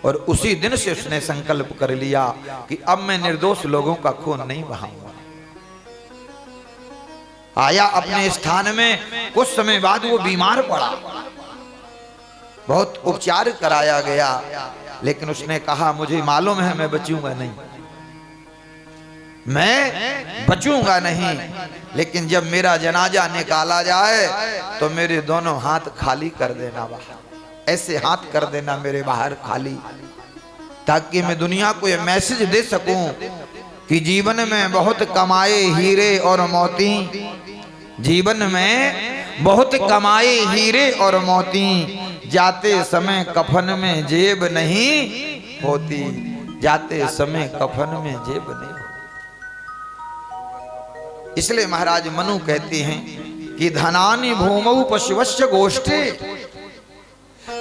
और उसी दिन से उसने संकल्प कर लिया कि अब मैं निर्दोष लोगों का खून नहीं बहाऊंगा। आया अपने स्थान में, कुछ समय बाद वो बीमार पड़ा, बहुत उपचार कराया गया, लेकिन उसने कहा मुझे मालूम है मैं बचूंगा नहीं, मैं बचूंगा नहीं, लेकिन जब मेरा जनाजा निकाला जाए तो मेरे दोनों हाथ खाली कर देना बाहर, ऐसे हाथ कर देना मेरे बाहर खाली, ताकि मैं दुनिया को ये मैसेज दे सकूं कि जीवन में बहुत कमाए हीरे और मोती, जीवन में बहुत कमाए हीरे और मोती, जाते समय कफन में जेब नहीं होती, जाते समय कफन में जेब नहीं होती। इसलिए महाराज मनु कहते हैं कि धनानि भूमौ पशुवश्च गोष्ठे,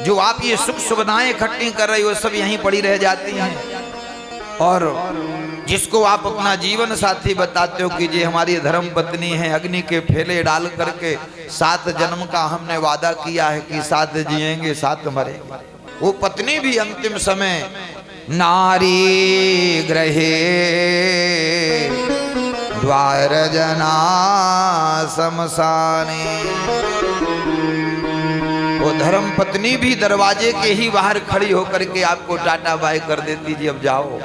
जो आप ये सुख सुविधाएं इकट्ठी कर रही हो सब यहीं पड़ी रह जाती हैं, और जिसको आप अपना जीवन साथी बताते हो कि ये हमारी धर्म पत्नी है, अग्नि के फेले डाल करके 7 जन्म का हमने वादा किया है कि 7 जिएंगे 7 मरेंगे, वो पत्नी भी अंतिम समय नारी ग्रहे द्वार जना शमशानी, वो धर्म पत्नी भी दरवाजे के ही बाहर खड़ी होकर के आपको टाटा बाय कर देती जी अब जाओ।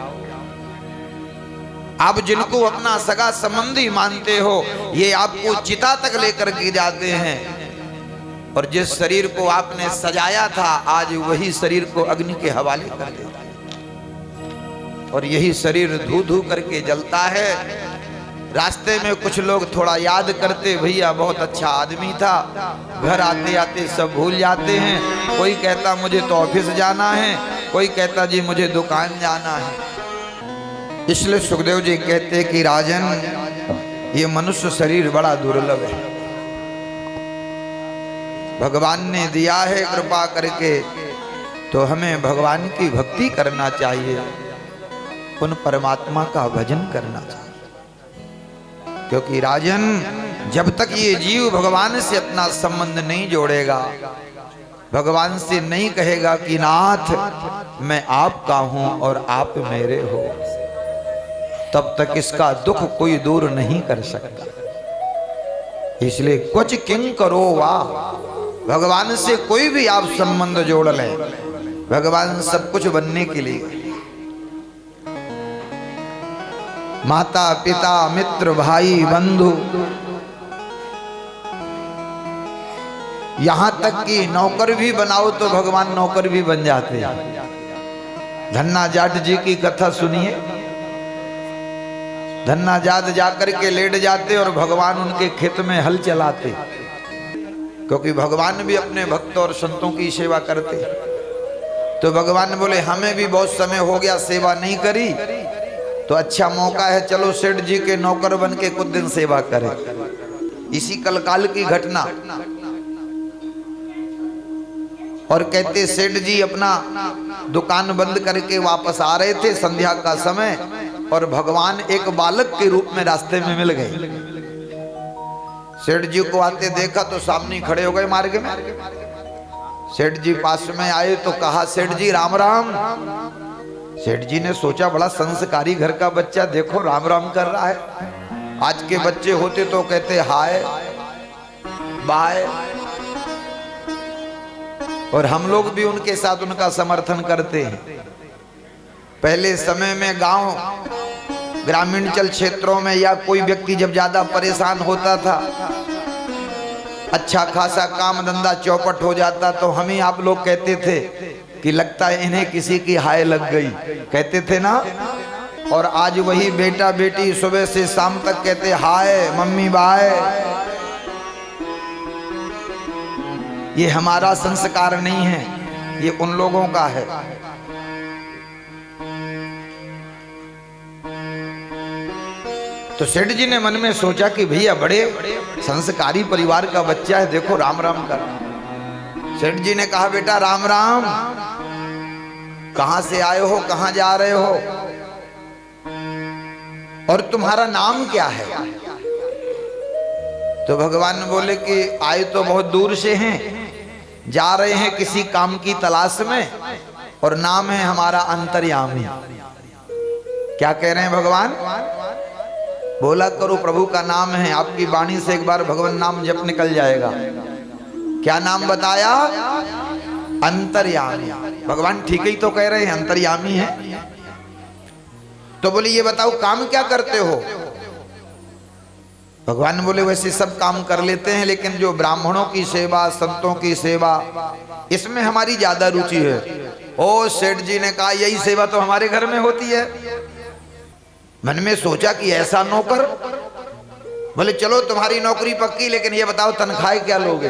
आप जिनको अपना सगा संबंधी मानते हो ये आपको चिता तक लेकर के जाते हैं, और जिस शरीर को आपने सजाया था आज वही शरीर को अग्नि के हवाले कर देता है, और यही शरीर धू धू करके जलता है। रास्ते में कुछ लोग थोड़ा याद करते, भैया बहुत अच्छा आदमी था, घर आते आते सब भूल जाते हैं, कोई कहता मुझे तो ऑफिस जाना है, कोई कहता जी मुझे दुकान जाना है। इसलिए सुखदेव जी कहते कि राजन ये मनुष्य शरीर बड़ा दुर्लभ है, भगवान ने दिया है कृपा करके, तो हमें भगवान की भक्ति करना चाहिए, उन परमात्मा का भजन करना चाहिए, क्योंकि राजन जब तक ये जीव भगवान से अपना संबंध नहीं जोड़ेगा, भगवान से नहीं कहेगा कि नाथ मैं आपका हूं और आप मेरे हो, तब तक इसका दुख कोई दूर नहीं कर सकता। इसलिए कुछ किंग करो वाह, भगवान से कोई भी आप संबंध जोड़ लें, भगवान सब कुछ बनने के लिए, माता पिता मित्र भाई बंधु, यहां तक कि नौकर भी बनाओ तो भगवान नौकर भी बन जाते हैं। धन्ना जाट जी की कथा सुनिए, धन्ना जाट जाकर के लेट जाते और भगवान उनके खेत में हल चलाते, क्योंकि भगवान भी अपने भक्तों और संतों की सेवा करते। तो भगवान बोले हमें भी बहुत समय हो गया सेवा नहीं करी, तो अच्छा मौका है चलो सेठ जी के नौकर बन के कुछ दिन सेवा करें। इसी कलकाल की घटना, और कहते सेठ जी अपना दुकान बंद करके वापस आ रहे थे संध्या का समय, और भगवान एक बालक के रूप में रास्ते में मिल गए। सेठ जी को आते देखा तो सामने खड़े हो गए मार्ग में। सेठ जी पास में आए तो कहा सेठ जी राम राम। सेठ जी ने सोचा बड़ा संस्कारी घर का बच्चा, देखो राम राम कर रहा है। आज के बच्चे होते तो कहते हाय बाय, और हम लोग भी उनके साथ उनका समर्थन करते हैं। पहले समय में गांव ग्रामीण क्षेत्रों में या कोई व्यक्ति जब ज्यादा परेशान होता था, अच्छा खासा काम धंधा चौपट हो जाता, तो हम ही आप लोग कहते थे कि लगता है इन्हें किसी की हाय लग गई, कहते थे ना। और आज वही बेटा बेटी सुबह से शाम तक कहते हाय मम्मी बाय। ये हमारा संस्कार नहीं है, ये उन लोगों का है। तो सेठ जी ने मन में सोचा कि भैया बड़े संस्कारी परिवार का बच्चा है, देखो राम राम कर। सेठ जी ने कहा बेटा राम राम, कहां से आए हो, कहां जा रहे हो, और तुम्हारा नाम क्या है? तो भगवान बोले कि आए तो बहुत दूर से हैं, जा रहे हैं किसी काम की तलाश में, और नाम है हमारा अंतर्यामी। क्या कह रहे हैं भगवान? बोला करो प्रभु का नाम है, आपकी वाणी से एक बार भगवान नाम जप निकल जाएगा। क्या नाम बताया? अंतर्यामी। भगवान ठीक ही तो कह रहे हैं, अंतर्यामी है। तो बोले ये बताओ काम क्या करते हो? भगवान बोले वैसे सब काम कर लेते हैं, लेकिन जो ब्राह्मणों की सेवा, संतों की सेवा, इसमें हमारी ज्यादा रुचि है। ओ सेठ जी ने कहा यही सेवा तो हमारे घर में होती है। मन में सोचा कि ऐसा नौकर। बोले चलो तुम्हारी नौकरी पक्की, लेकिन ये बताओ तनख्वाह क्या लोगे?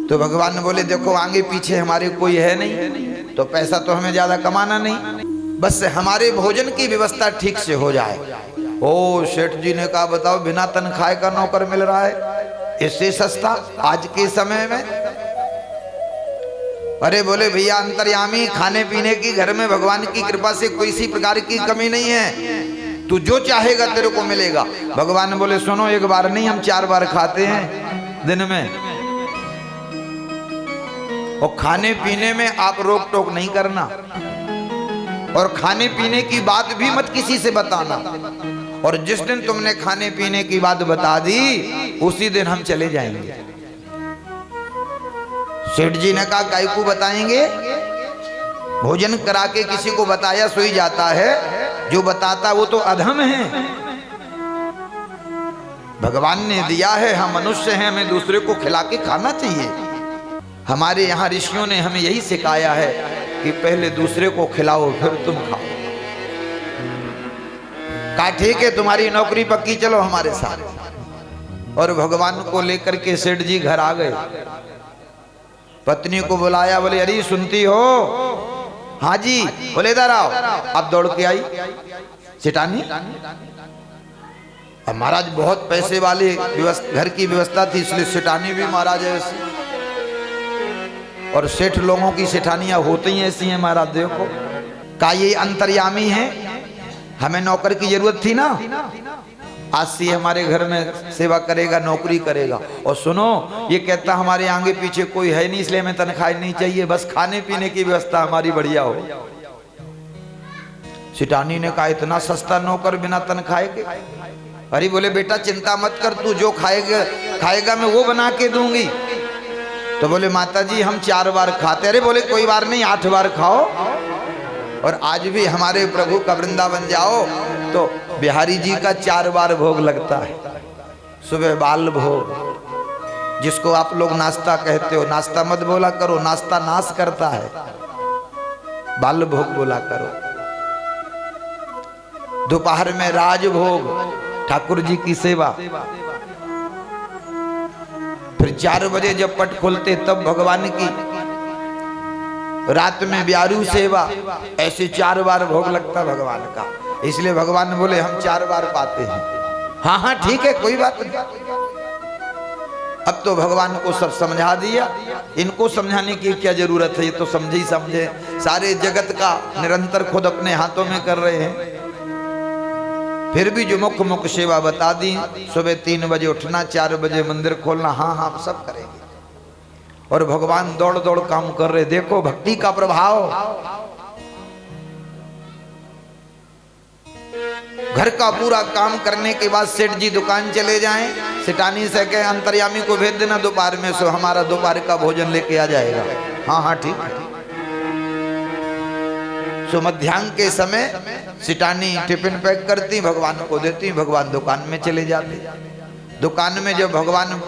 तो भगवान बोले देखो आगे पीछे हमारे कोई है नहीं, तो पैसा तो हमें ज्यादा कमाना नहीं, बस हमारे भोजन की व्यवस्था ठीक से हो जाए। ओ सेठ जी ने कहा बताओ बिना तनख्वाह का नौकर मिल रहा है, इससे सस्ता आज के समय में? अरे बोले भैया अंतर्यामी, खाने पीने की घर में भगवान की कृपा से कोई सी प्रकार की कमी नहीं है, तू जो चाहेगा तेरे को मिलेगा। भगवान बोले सुनो, एक बार नहीं हम 4 बार खाते हैं दिन में, और खाने पीने में आप रोक टोक नहीं करना, और खाने पीने की बात भी मत किसी से बताना, और जिस दिन तुमने खाने पीने की बात बता दी उसी दिन हम चले जाएंगे। सेठ जी ने कहा काय को बताएंगे? भोजन करा के किसी को बताया सोई जाता है, जो बताता वो तो अधम है। भगवान ने दिया है, हम मनुष्य हैं, हमें दूसरे को खिला के खाना चाहिए। हमारे यहाँ ऋषियों ने हमें यही सिखाया है कि पहले दूसरे को खिलाओ फिर तुम खाओ। कहा ठीक है तुम्हारी नौकरी पक्की, चलो हमारे साथ। और भगवान को लेकर के सेठ जी घर आ गए। पत्नी को बुलाया, बोले अरे सुनती हो? हाँ जी। बोले इधर आओ। अब दौड़ के आई सेठानी। अब महाराज बहुत पैसे वाले घर की व्यवस्था थी, इसलिए सेठानी भी महाराज ऐसी, और सेठ लोगों की सेठानियां होती ही ऐसी हैं महाराज। देखो का ये अंतर्यामी है, हमें नौकर की जरूरत थी ना, आज से हमारे घर में सेवा करेगा, नौकरी करेगा। और सुनो ये कहता हमारे आगे पीछे कोई है नहीं, इसलिए हमें तनख्वाह नहीं चाहिए, बस खाने पीने की व्यवस्था हमारी बढ़िया हो। सिटानी ने कहा इतना सस्ता नौकर बिना तनख्वाह के? अरे बोले बेटा चिंता मत कर, तू जो खाएगा मैं वो बना के दूंगी। तो बोले माता जी हम 4 बार खाते। अरे बोले कोई बार नहीं 8 बार खाओ, और आज भी हमारे प्रभु का वृंदावन जाओ तो बिहारी जी का 4 बार भोग लगता है। सुबह बाल भोग, जिसको आप लोग नाश्ता कहते हो, नाश्ता मत बोला करो, नाश्ता नाश करता है, बाल भोग बोला करो। दोपहर में राजभोग, ठाकुर जी की सेवा। फिर 4 बजे जब पट खोलते तब भगवान की, रात में ब्यारू सेवा, ऐसे 4 बार भोग लगता भगवान का। इसलिए भगवान बोले हम 4 बार पाते हैं। हाँ हाँ ठीक है कोई बात नहीं। अब तो भगवान को सब समझा दिया, इनको समझाने की क्या जरूरत है, ये तो समझे ही समझे। सारे जगत का निरंतर खुद अपने हाथों में कर रहे हैं। फिर भी जो मुख्य सेवा बता दी, सुबह 3 बजे उठना, 4 बजे मंदिर खोलना, हाँ हाँ सब करेंगे। और भगवान दौड़ दौड़ काम कर रहे। देखो भक्ति का प्रभाव। घर का पूरा काम करने के बाद सेठ जी दुकान चले जाएं, सेठानी से कहे अंतर्यामी को भेज देना दोपहर में, सो हमारा दोपहर का भोजन लेके आ जाएगा। हाँ हाँ ठीक है। सो मध्याह्न के समय सेठानी टिफिन पैक करती, भगवान को देती, भगवान दुकान में चले जाते। दुकान में जब भगवान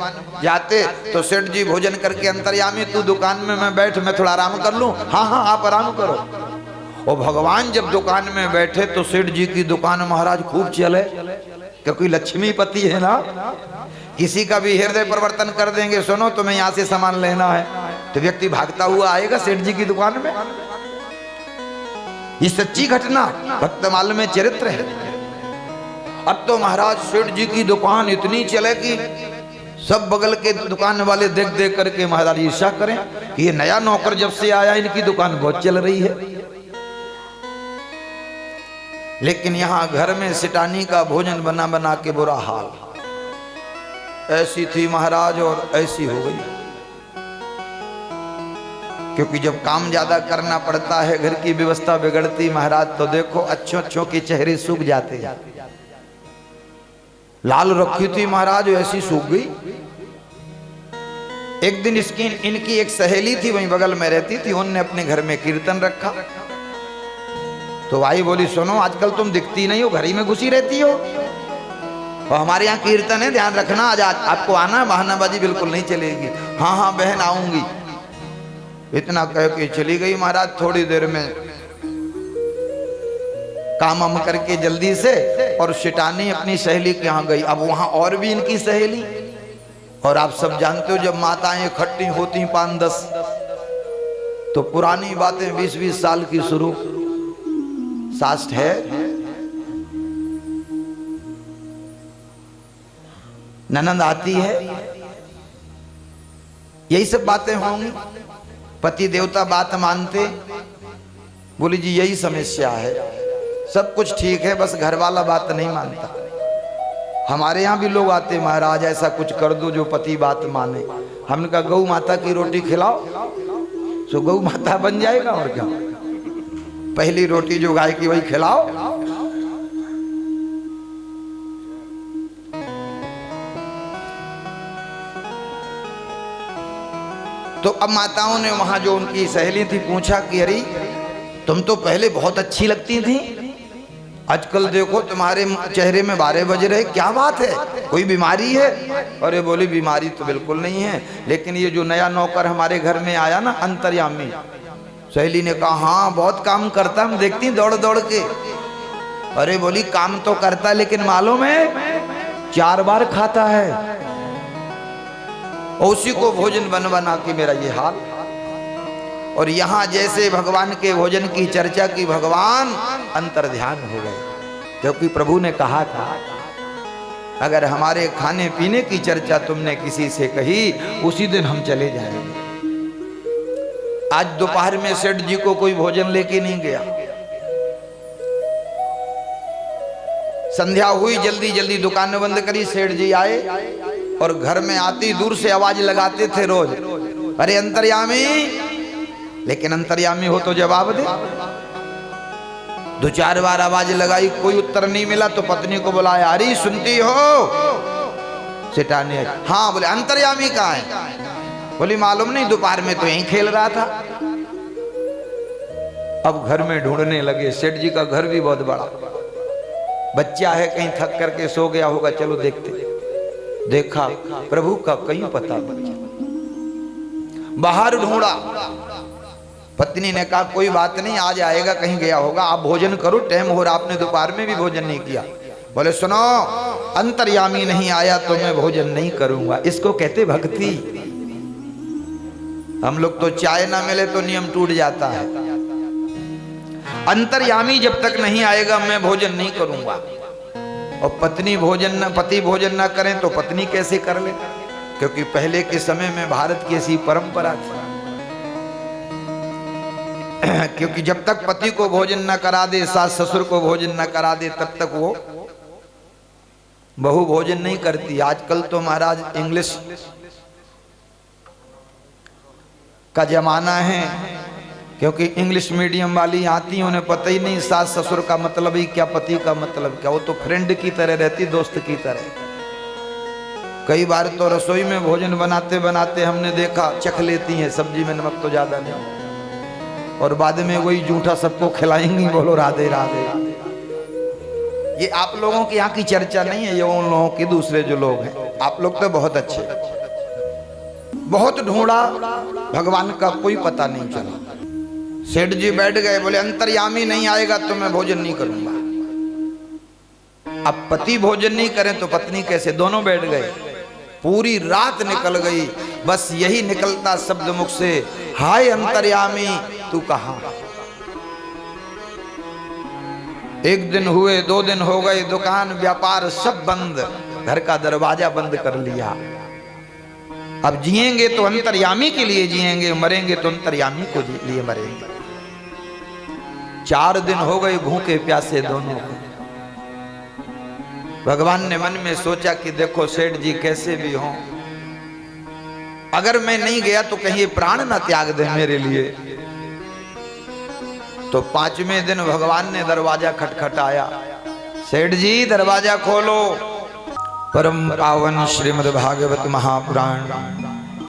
जाते तो सेठ जी भोजन करके अंतर्यामी तू दुकान में मैं बैठ, मैं थोड़ा आराम कर लूं। हाँ हाँ आप आराम करो। और भगवान जब दुकान में बैठे तो सेठ जी की दुकान महाराज खूब चले, क्योंकि लक्ष्मीपति है ना, किसी का भी हृदय परिवर्तन कर देंगे। सुनो तुम्हें यहाँ से सामान लेना है, तो व्यक्ति भागता हुआ आएगा सेठ जी की दुकान में। ये सच्ची घटना भक्तमाल में चरित्र है। अब तो महाराज सेठ जी की दुकान इतनी चले कि सब बगल के दुकान वाले देख देख करके महाराज ईर्ष्या करें कि ये नया नौकर जब से आया इनकी दुकान बहुत चल रही है। लेकिन यहाँ घर में सेठानी का भोजन बना बना के बुरा हाल। ऐसी थी महाराज और ऐसी हो गई। क्योंकि जब काम ज्यादा करना पड़ता है, घर की व्यवस्था बिगड़ती महाराज, तो देखो अच्छों अच्छों के चेहरे सूख जाते हैं। लाल रखी थी महाराज, ऐसी सूख गई। एक दिन इनकी एक सहेली थी, वहीं बगल में रहती थी, उनने अपने घर में कीर्तन रखा। तो आई बोली, सुनो आजकल तुम दिखती नहीं हो, घर ही में घुसी रहती हो, और हमारे यहाँ कीर्तन है, ध्यान रखना, आज आपको आना, बहानाबाजी बिल्कुल नहीं चलेगी। हाँ हाँ बहन आऊंगी। इतना कह के चली गई महाराज। थोड़ी देर में काम हम करके जल्दी से, और शिटानी अपनी सहेली के यहाँ गई। अब वहां और भी इनकी सहेली, और आप सब जानते हो जब माताएं इकट्ठी होती 5-10, तो पुरानी बातें 20-20 साल की शुरू। सास है, ननंद आती है, यही सब बातें होंगी। पति देवता बात मानते, बोली जी यही समस्या है, सब कुछ ठीक है, बस घर वाला बात नहीं मानता। हमारे यहाँ भी लोग आते, महाराज ऐसा कुछ कर दो जो पति बात माने। हमने कहा गौ माता की रोटी खिलाओ, तो गौ माता बन जाएगा, और क्या। पहली रोटी जो गाय की वही खिलाओ। तो अब माताओं ने वहां जो उनकी सहेली थी पूछा कि अरे तुम तो पहले बहुत अच्छी लगती थी, आजकल देखो तुम्हारे चेहरे में 12 बज रहे, क्या बात है, कोई बीमारी है? अरे बोली बीमारी तो बिल्कुल नहीं है, लेकिन ये जो नया नौकर हमारे घर में आया ना, अंतर्यामी। सहेली ने कहा हाँ बहुत काम करता, हम देखती दौड़ दौड़ के। अरे बोली काम तो करता, लेकिन मालूम है 4 बार खाता है, उसी को भोजन बन बना के मेरा ये हाल। और यहाँ जैसे भगवान के भोजन की चर्चा की, भगवान अंतर्ध्यान हो गए, क्योंकि प्रभु ने कहा था अगर हमारे खाने पीने की चर्चा तुमने किसी से कही, उसी दिन हम चले जाएंगे। आज दोपहर में सेठ जी को कोई भोजन लेके नहीं गया। संध्या हुई, जल्दी जल्दी दुकान बंद करी, सेठ जी आए, और घर में आती दूर से आवाज लगाते थे रोज, अरे अंतर्यामी। लेकिन अंतर्यामी हो तो जवाब दे। 2-4 बार आवाज लगाई, कोई उत्तर नहीं मिला, तो पत्नी को बुलाया, अरे सुनती हो? सिटाने, हाँ। बोले अंतर्यामी कहाँ है? बोली मालूम नहीं, दोपहर में तो यहीं खेल रहा था। अब घर में ढूंढने लगे। सेठ जी का घर भी बहुत बड़ा, बच्चा है, कहीं थक करके सो गया होगा, चलो देखते। देखा प्रभु का कहीं पता नहीं, बाहर ढूंढा। पत्नी ने कहा कोई बात नहीं, आज आएगा, कहीं गया होगा, आप भोजन करो, टाइम हो रहा, आपने दोपहर में भी भोजन नहीं किया। बोले सुनो, अंतर्यामी नहीं आया तो मैं भोजन नहीं करूंगा। इसको कहते भक्ति। हम लोग तो चाय ना मिले तो नियम टूट जाता है। अंतर्यामी जब तक नहीं आएगा मैं भोजन नहीं करूंगा। और पति भोजन ना करें तो पत्नी कैसे कर ले? क्योंकि पहले के समय में भारत की ऐसी परंपरा थी। क्योंकि जब तक पति को भोजन न करा दे, सास ससुर को भोजन न करा दे, तब तक वो बहू भोजन नहीं करती। आजकल तो महाराज इंग्लिश का जमाना है, क्योंकि इंग्लिश मीडियम वाली आती हैं, उन्हें पता ही नहीं सास ससुर का मतलब ही क्या, पति का मतलब क्या। वो तो फ्रेंड की तरह रहती, दोस्त की तरह। कई बार तो रसोई में भोजन बनाते बनाते हमने देखा चख लेती हैं, सब्जी में नमक तो ज्यादा नहीं, और बाद में वही जूठा सबको खिलाएंगी, बोलो राधे राधे। ये आप लोगों की यहाँ की चर्चा नहीं है, ये उन लोगों की, दूसरे जो लोग हैं। आप लोग तो बहुत अच्छे। बहुत ढूंढा, भगवान का कोई पता नहीं चला। सेठ जी बैठ गए, बोले अंतर्यामी नहीं आएगा तो मैं भोजन नहीं करूंगा। अब पति भोजन नहीं करें तो पत्नी कैसे? दोनों बैठ गए। पूरी रात निकल गई, बस यही निकलता शब्द मुख से, हाय अंतर्यामी तू कहां? 1 दिन हुए, 2 दिन हो गए, दुकान व्यापार सब बंद, घर का दरवाजा बंद कर लिया। अब जिएंगे तो अंतर्यामी के लिए जिएंगे, मरेंगे तो अंतर्यामी को लिए मरेंगे। 4 दिन हो गए भूखे प्यासे दोनों को। भगवान ने मन में सोचा कि देखो सेठ जी कैसे भी हों, अगर मैं नहीं गया तो कहीं ये प्राण ना त्याग दे मेरे लिए। तो 5वें दिन भगवान ने दरवाजा खटखटाया, सेठ जी दरवाजा खोलो। परम पावन श्रीमद् भागवत महापुराण